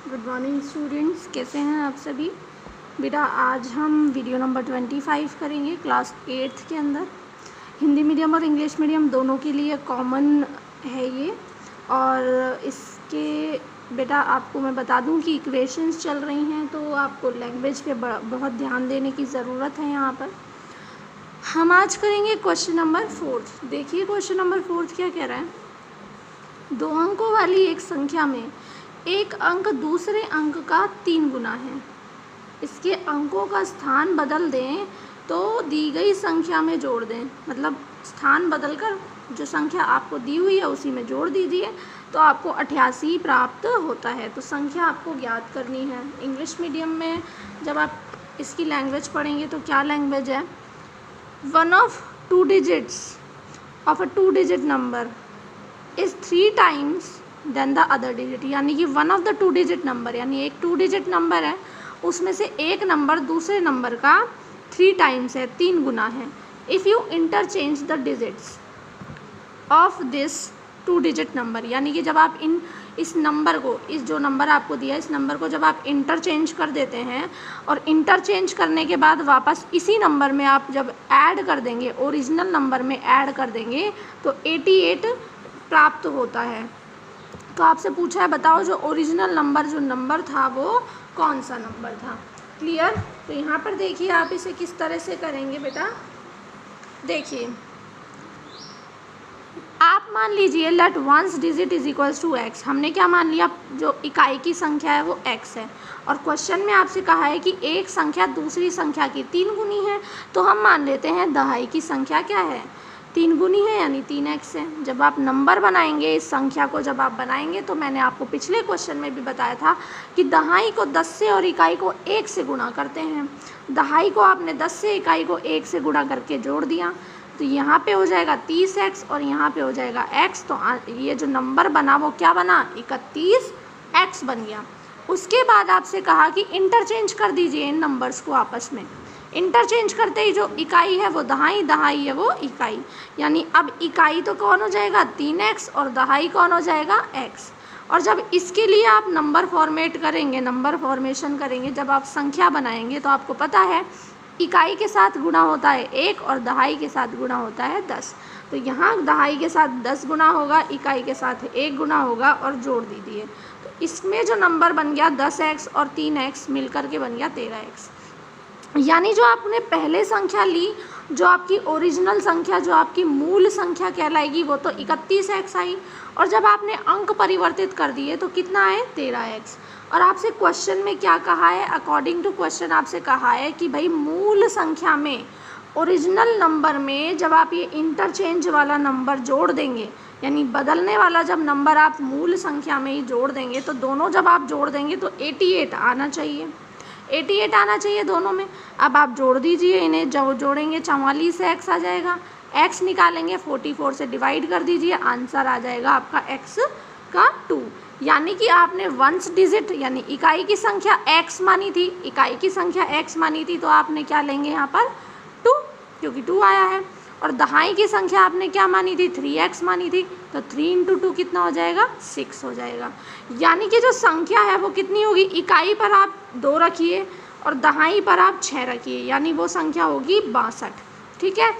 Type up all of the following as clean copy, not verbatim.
Good morning students, कैसे हैं आप सभी। बेटा आज हम वीडियो नंबर 25 करेंगे क्लास 8th के अंदर। हिंदी मीडियम और इंग्लिश मीडियम दोनों के लिए कॉमन है ये। और इसके बेटा आपको मैं बता दूं कि इक्वेशंस चल रही हैं, तो आपको लैंग्वेज पे बहुत ध्यान देने की ज़रूरत है। यहाँ पर हम आज करेंगे क्वेश्चन नंबर 4। देखिए क्वेश्चन नंबर 4 क्या कह रहा है। 2 अंकों वाली एक संख्या में एक अंक दूसरे अंक का 3 गुना है। इसके अंकों का स्थान बदल दें तो दी गई संख्या में जोड़ दें। मतलब स्थान बदलकर जो संख्या आपको दी हुई है उसी में जोड़ दीजिए तो आपको 88 प्राप्त होता है। तो संख्या आपको ज्ञात करनी है। इंग्लिश मीडियम में जब आप इसकी लैंग्वेज पढ़ेंगे तो क्या लैंग्वेज है। One of 2 digits of a 2 digit number is 3 times then the other digit. यानी कि 1 ऑफ द 2 digit नंबर, यानी एक 2 digit नंबर है उसमें से एक नंबर दूसरे नंबर का 3 times है, 3 गुना है। If you interchange the digits of this 2 digit number, यानी कि जब आप इस नंबर को, इस जो नंबर आपको दिया इस नंबर को जब आप इंटरचेंज कर देते हैं और इंटरचेंज करने के बाद वापस इसी नंबर में आप जब ऐड कर देंगे, ओरिजिनल नंबर में ऐड कर देंगे तो 88 प्राप्त होता है। तो आपसे पूछा है बताओ जो ओरिजिनल नंबर जो नंबर था वो कौन सा नंबर था। क्लियर। तो यहाँ पर देखिए आप इसे किस तरह से करेंगे बेटा। देखिए आप मान लीजिए let 1 digit is equals to x। हमने क्या मान लिया, जो इकाई की संख्या है वो x है और क्वेश्चन में आपसे कहा है कि एक संख्या दूसरी संख्या की 3 गुनी है। तो हम मान लेते हैं दहाई की संख्या क्या है, 3 गुनी है यानी 3x है। जब आप नंबर बनाएंगे, इस संख्या को जब आप बनाएंगे तो मैंने आपको पिछले क्वेश्चन में भी बताया था कि दहाई को 10 से और इकाई को 1 से गुणा करते हैं। दहाई को आपने 10 से इकाई को 1 से गुणा करके जोड़ दिया तो यहाँ पे हो जाएगा 30x और यहाँ पे हो जाएगा x। तो ये जो नंबर बना वो क्या बना, 31x बन गया। उसके बाद आपसे कहा कि इंटरचेंज कर दीजिए इन नंबर्स को आपस में। इंटरचेंज करते ही जो इकाई है वो दहाई, दहाई है वो इकाई, यानी अब इकाई तो कौन हो जाएगा 3x और दहाई कौन हो जाएगा x। और जब इसके लिए आप नंबर फॉर्मेट करेंगे, नंबर फॉर्मेशन करेंगे, जब आप संख्या बनाएंगे तो आपको पता है इकाई के साथ गुणा होता है 1 और दहाई के साथ गुणा होता है 10। तो यहाँ दहाई के साथ 10 गुना होगा, इकाई के साथ 1 गुना होगा और जोड़ दीजिए तो इसमें जो नंबर बन गया 10x और 3x मिलकर के बन गया 13x। यानी जो आपने पहले संख्या ली, जो आपकी ओरिजिनल संख्या, जो आपकी मूल संख्या कहलाएगी वो तो 31x आई और जब आपने अंक परिवर्तित कर दिए तो कितना आए 13x। और आपसे क्वेश्चन में क्या कहा है, अकॉर्डिंग टू क्वेश्चन आपसे कहा है कि भाई मूल संख्या में, ओरिजिनल नंबर में जब आप ये इंटरचेंज वाला नंबर जोड़ देंगे, यानी बदलने वाला जब नंबर आप मूल संख्या में ही जोड़ देंगे तो दोनों जब आप जोड़ देंगे तो 88 आना चाहिए, 88 आना चाहिए दोनों में। अब आप जोड़ दीजिए इन्हें, जो जोड़ेंगे 44 से x आ जाएगा, x निकालेंगे 44 से डिवाइड कर दीजिए, आंसर आ जाएगा आपका x का 2। यानी कि आपने 1 digit यानी इकाई की संख्या x मानी थी, इकाई की संख्या x मानी थी तो आपने क्या लेंगे यहाँ पर 2, क्योंकि 2 आया है। और दहाई की संख्या आपने क्या मानी थी 3x मानी थी तो 3 × 2 कितना हो जाएगा 6 हो जाएगा। यानी कि जो संख्या है वो कितनी होगी, इकाई पर आप 2 रखिए और दहाई पर आप 6 रखिए, यानी वो संख्या होगी 62। ठीक है।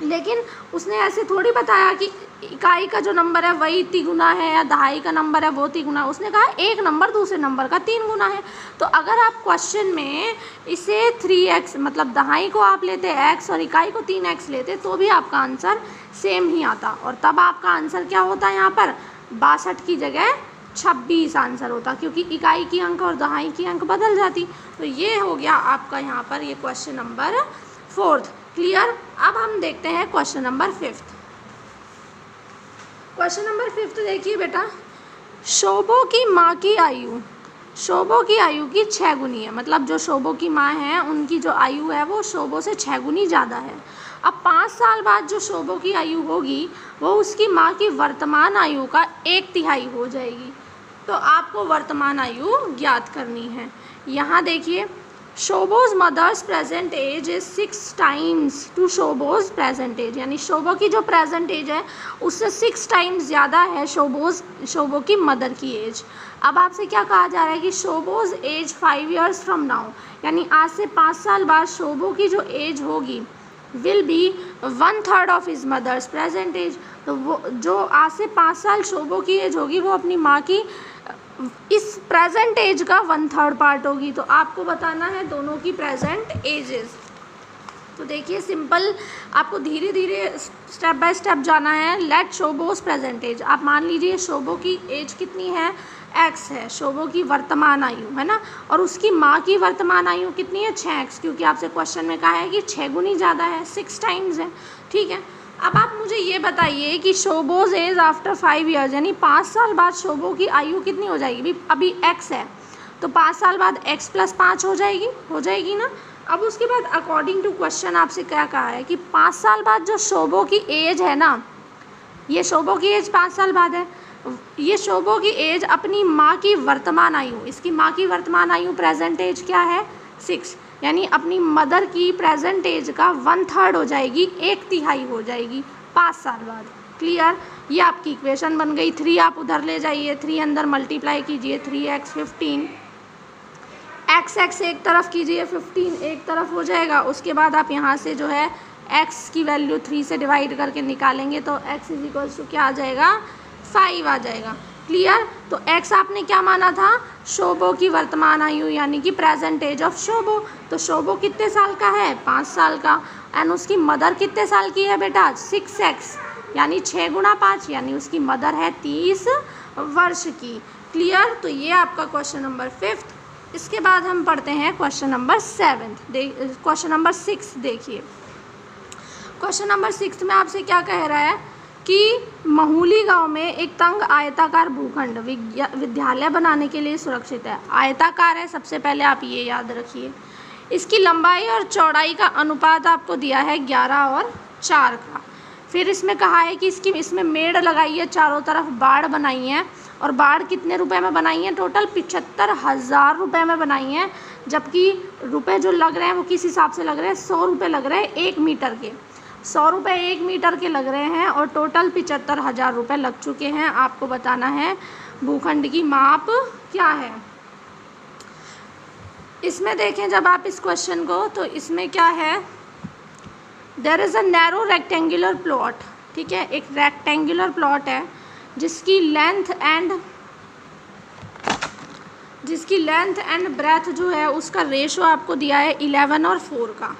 लेकिन उसने ऐसे थोड़ी बताया कि इकाई का जो नंबर है वही 3 गुना है या दहाई का नंबर है वो 3 गुना। उसने कहा एक नंबर दूसरे नंबर का 3 गुना है। तो अगर आप क्वेश्चन में इसे 3x मतलब दहाई को आप लेते x और इकाई को 3x लेते तो भी आपका आंसर सेम ही आता और तब आपका आंसर क्या होता है, यहाँ पर 62 की जगह 26 आंसर होता, क्योंकि इकाई की अंक और दहाई की अंक बदल जाती। तो ये हो गया आपका यहाँ पर ये क्वेश्चन नंबर 4। क्लियर। अब हम देखते हैं क्वेश्चन नंबर 5। क्वेश्चन नंबर 5 देखिए बेटा। शोभो की माँ की आयु, शोभो की आयु की 6 गुनी है। मतलब जो शोभो की माँ है उनकी जो आयु है वो शोभो से 6 गुनी ज़्यादा है। अब 5 साल बाद जो शोभो की आयु होगी वो उसकी माँ की वर्तमान आयु का 1/3 हो जाएगी। तो आपको वर्तमान आयु ज्ञात करनी है। यहाँ देखिए Shobho's mother's present age is 6 times two Shobho's present age, यानी शोभो की जो प्रेजेंट एज है उससे 6 टाइम्स ज़्यादा है शोभो की मदर की एज। अब आपसे क्या कहा जा रहा है कि शोभोज एज 5 years फ्रॉम नाउ, यानी आज से 5 साल बाद शोभो की जो एज होगी will be 1/3 of his mother's present age. तो वो जो आज से 5 साल शोभो की एज होगी वो अपनी माँ की इस प्रेजेंट एज का 1/3 पार्ट होगी। तो आपको बताना है दोनों की प्रेजेंट एजेस। तो देखिए सिंपल, आपको धीरे धीरे स्टेप बाय स्टेप जाना है। लेट शोभोज प्रेजेंट एज, आप मान लीजिए शोभो की एज कितनी है, x है, शोभो की वर्तमान आयु है ना, और उसकी माँ की वर्तमान आयु कितनी है 6x, क्योंकि आपसे क्वेश्चन में कहा है कि 6 गुनी ज़्यादा है, 6 टाइम्स है। ठीक है, अब आप मुझे ये बताइए कि शोभोज एज आफ्टर 5 years, यानी 5 साल बाद शोभो की आयु कितनी हो जाएगी। अभी x है तो 5 साल बाद x + 5 हो जाएगी ना। अब उसके बाद अकॉर्डिंग टू क्वेश्चन आपसे क्या कहा है कि 5 साल बाद जो शोभो की एज है ना, ये शोभो की एज 5 साल बाद है, ये शोभो की एज अपनी माँ की वर्तमान आयु, इसकी माँ की वर्तमान आयु प्रेजेंट एज क्या है 6, यानी अपनी मदर की प्रेजेंट एज का 1/3 हो जाएगी, 1/3 हो जाएगी 5 साल बाद। क्लियर, ये आपकी इक्वेशन बन गई। 3 आप उधर ले जाइए, 3 अंदर मल्टीप्लाई कीजिए, 3x 15, x एक तरफ कीजिए, 15 एक तरफ हो जाएगा। उसके बाद आप यहाँ से जो है x की वैल्यू 3 से डिवाइड करके निकालेंगे तो x = क्या आ जाएगा 5 आ जाएगा। क्लियर, तो x आपने क्या माना था, शोभो की वर्तमान आयु यानी कि प्रेजेंट एज ऑफ शोभो। तो शोभो कितने साल का है 5 साल का, एंड उसकी मदर कितने साल की है बेटा 6x, यानी 6 × 5, यानी उसकी मदर है 30 वर्ष की। क्लियर, तो ये आपका क्वेश्चन नंबर 5th। इसके बाद हम पढ़ते हैं question number 7th। Question number 6 देखिए। क्वेश्चन नंबर 6 में आपसे क्या कह रहा है कि महूली गांव में एक तंग आयताकार भूखंड विद्यालय बनाने के लिए सुरक्षित है। आयताकार है, सबसे पहले आप ये याद रखिए। इसकी लंबाई और चौड़ाई का अनुपात आपको दिया है 11 और 4 का। फिर इसमें कहा है कि इसमें मेड़ लगाई है, चारों तरफ बाड़ बनाई है, और बाड़ कितने रुपए में बनाई है, टोटल 75,000 रुपये में बनाई है। जबकि रुपए जो लग रहे हैं वो किस हिसाब से लग रहे हैं, 100 रुपये लग रहे हैं 1 मीटर के, 100 रुपये 1 मीटर के लग रहे हैं, और टोटल 75,000 रुपये लग चुके हैं। आपको बताना है भूखंड की माप क्या है। इसमें देखें जब आप इस क्वेश्चन को, तो इसमें क्या है, there is a narrow rectangular plot. ठीक है, एक रेक्टेंगुलर प्लॉट है जिसकी लेंथ एंड ब्रेथ जो है उसका रेशो आपको दिया है 11 और 4 का।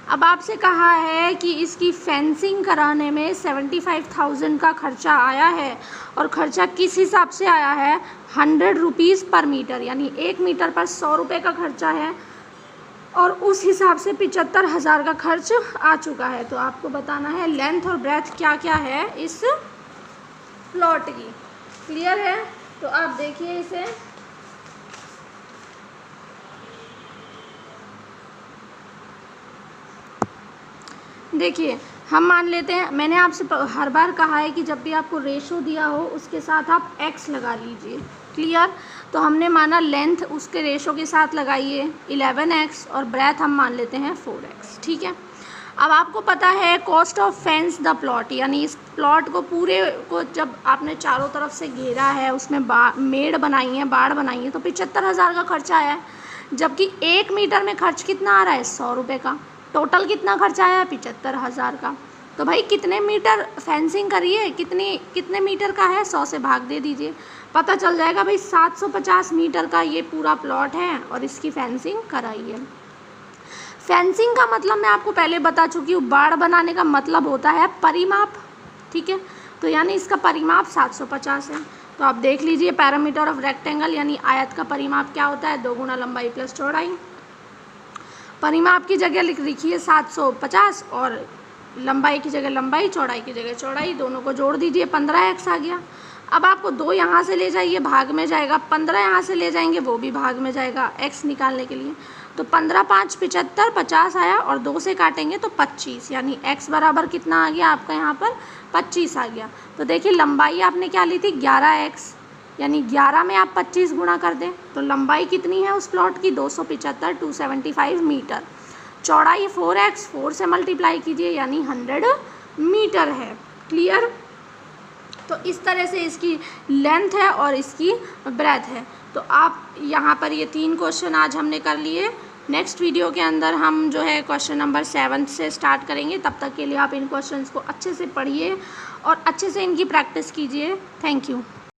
अब आपसे कहा है कि इसकी फेंसिंग कराने में 75,000 का खर्चा आया है, और खर्चा किस हिसाब से आया है 100 रुपीज़ पर मीटर, यानी 1 मीटर पर 100 रुपये का खर्चा है, और उस हिसाब से 75,000 का खर्च आ चुका है। तो आपको बताना है लेंथ और ब्रेथ क्या क्या है इस प्लॉट की। क्लियर है, तो आप देखिए इसे, देखिए हम मान लेते हैं, मैंने आपसे हर बार कहा है कि जब भी आपको रेशो दिया हो उसके साथ आप x लगा लीजिए। क्लियर, तो हमने माना लेंथ उसके रेशो के साथ लगाइए 11x, और ब्रेथ हम मान लेते हैं 4x। ठीक है, अब आपको पता है cost of fence the plot, यानी इस प्लॉट को पूरे को जब आपने चारों तरफ से घेरा है, उसमें मेड़ बनाई है, बाड़ बनाई है, तो 75,000 का खर्चा आया है। जबकि 1 मीटर में खर्च कितना आ रहा है 100 रुपये का, टोटल कितना खर्चा आया है 75,000 का। तो भाई कितने मीटर फेंसिंग करिए, कितने मीटर का है, 100 से भाग दे दीजिए, पता चल जाएगा भाई 750 मीटर का ये पूरा प्लॉट है, और इसकी फेंसिंग कराई है। फेंसिंग का मतलब मैं आपको पहले बता चुकी हूँ, बाड़ बनाने का मतलब होता है परिमाप। ठीक है, तो यानी इसका परिमाप 750 है। तो आप देख लीजिए पैरामीटर ऑफ रेक्टेंगल, यानी आयत का परिमाप क्या होता है 2 गुना लंबाई प्लस चौड़ाई। परिमाप की जगह लिखिए 750, और लंबाई की जगह लंबाई, चौड़ाई की जगह चौड़ाई, दोनों को जोड़ दीजिए 15x आ गया। अब आपको 2 यहाँ से ले जाइए, भाग में जाएगा, 15 यहाँ से ले जाएंगे, वो भी भाग में जाएगा x निकालने के लिए। तो 15 5 75, 50 आया, और 2 से काटेंगे तो 25, यानी x बराबर कितना आ गया आपका यहाँ पर 25 आ गया। तो देखिए लंबाई आपने क्या ली थी 11x, यानी 11 में आप 25 गुणा कर दें तो लंबाई कितनी है उस प्लॉट की 275 275 मीटर। चौड़ाई 4x 4 से मल्टीप्लाई कीजिए यानी 100 मीटर है। क्लियर। तो इस तरह से इसकी लेंथ है और इसकी ब्रेथ है। तो आप यहाँ पर ये 3 क्वेश्चन आज हमने कर लिए। नेक्स्ट वीडियो के अंदर हम जो है क्वेश्चन नंबर 7 से स्टार्ट करेंगे। तब तक के लिए आप इन क्वेश्चंस को अच्छे से पढ़िए और अच्छे से इनकी प्रैक्टिस कीजिए। Thank you.